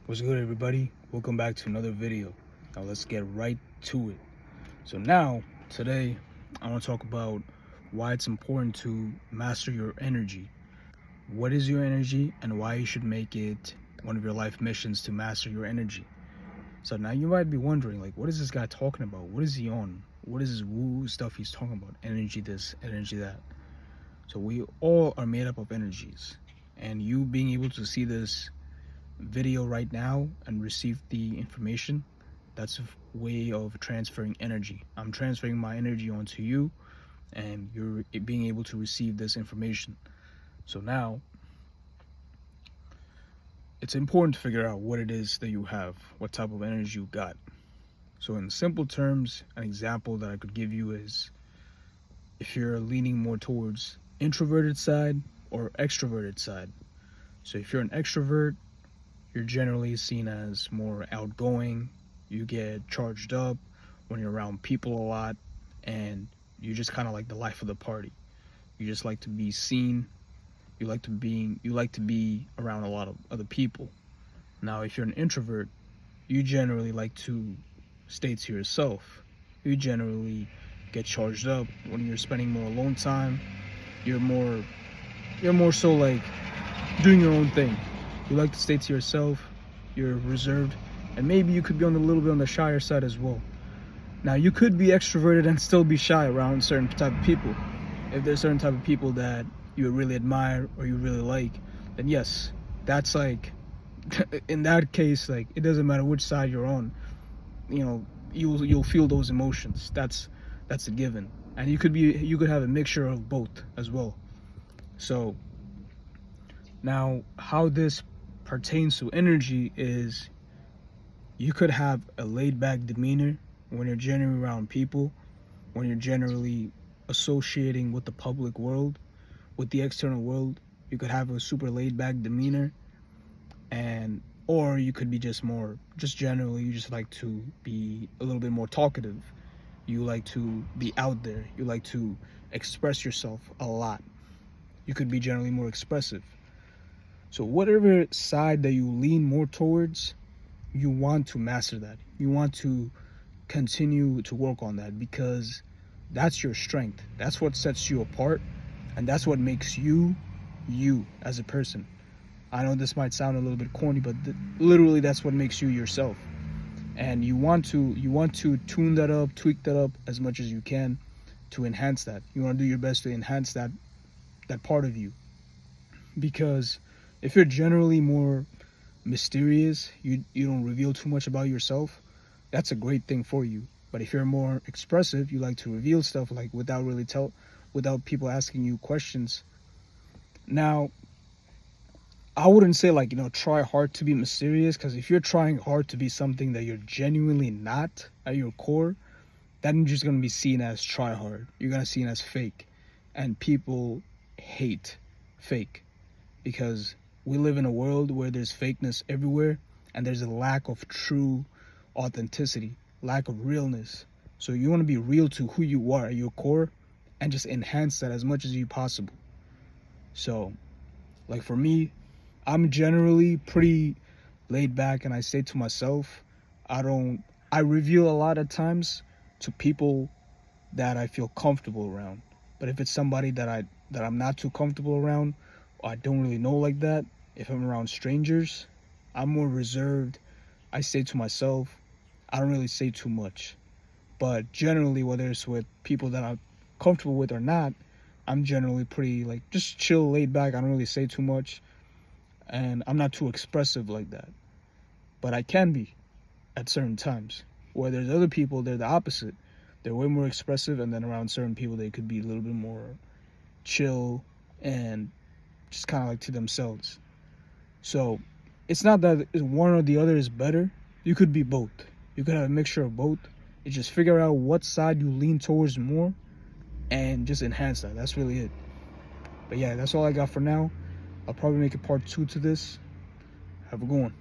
What's good, everybody? Welcome back to another video. Now let's get right to it. Today I want to talk about why it's important to master your energy. What is your energy and why you should make it one of your life missions to master your energy. So now you might be wondering, like, what is this guy talking about? What is he on? What is this woo stuff he's talking about? Energy this, energy that. So we all are made up of energies, and you being able to see this video right now and receive the information, that's a way of transferring energy. I'm transferring my energy onto you, and you're being able to receive this information. So now it's important to figure out what it is that you have, what type of energy you got. So in simple terms, an example that I could give you is if you're leaning more towards introverted side or extroverted side. So if you're an extrovert, you're generally seen as more outgoing. You get charged up when you're around people a lot, and you just kind of like the life of the party. You just like to be seen. You like to be around a lot of other people. Now, if you're an introvert, you generally like to stay to yourself. You generally get charged up when you're spending more alone time. You're more so like doing your own thing. You like to stay to yourself, you're reserved, and maybe you could be on a little bit on the shyer side as well. Now, you could be extroverted and still be shy around certain type of people. If there's certain type of people that you really admire or you really like, then yes, that's like, in that case, like, it doesn't matter which side you're on, you'll feel those emotions. That's a given. And you could have a mixture of both as well. So now, how this pertains to energy is you could have a laid-back demeanor when you're generally around people, when you're generally associating with the public world, with the external world. You could have a super laid-back demeanor, or you could be just generally, you just like to be a little bit more talkative. You like to be out there. You like to express yourself a lot. You could be generally more expressive. So whatever side that you lean more towards, you want to master that. You want to continue to work on that, because that's your strength. That's what sets you apart, and that's what makes you as a person. I know this might sound a little bit corny, but literally that's what makes you yourself. And you want to tune that up, tweak that up as much as you can to enhance that. You want to do your best to enhance that part of you, because if you're generally more mysterious, you don't reveal too much about yourself, that's a great thing for you. But if you're more expressive, you like to reveal stuff, like without people asking you questions. Now, I wouldn't say try hard to be mysterious, because if you're trying hard to be something that you're genuinely not at your core, then you're just going to be seen as try hard. You're going to be seen as fake, and people hate fake, because we live in a world where there's fakeness everywhere, and there's a lack of true authenticity, lack of realness. So you want to be real to who you are at your core, and just enhance that as much as you possible. So, like for me, I'm generally pretty laid back, and I say to myself, I reveal a lot of times to people that I feel comfortable around. But if it's somebody that I'm not too comfortable around, or I don't really know like that, if I'm around strangers, I'm more reserved. I say to myself, I don't really say too much. But generally, whether it's with people that I'm comfortable with or not, I'm generally pretty just chill, laid back. I don't really say too much, and I'm not too expressive like that. But I can be at certain times. Where there's other people, they're the opposite. They're way more expressive, and then around certain people, they could be a little bit more chill and just kind of to themselves. So it's not that one or the other is better. You could be both. You could have a mixture of both. You just figure out what side you lean towards more, and just enhance that. That's really it. But yeah, that's all I got for now. I'll probably make a part 2 to this. Have a good one.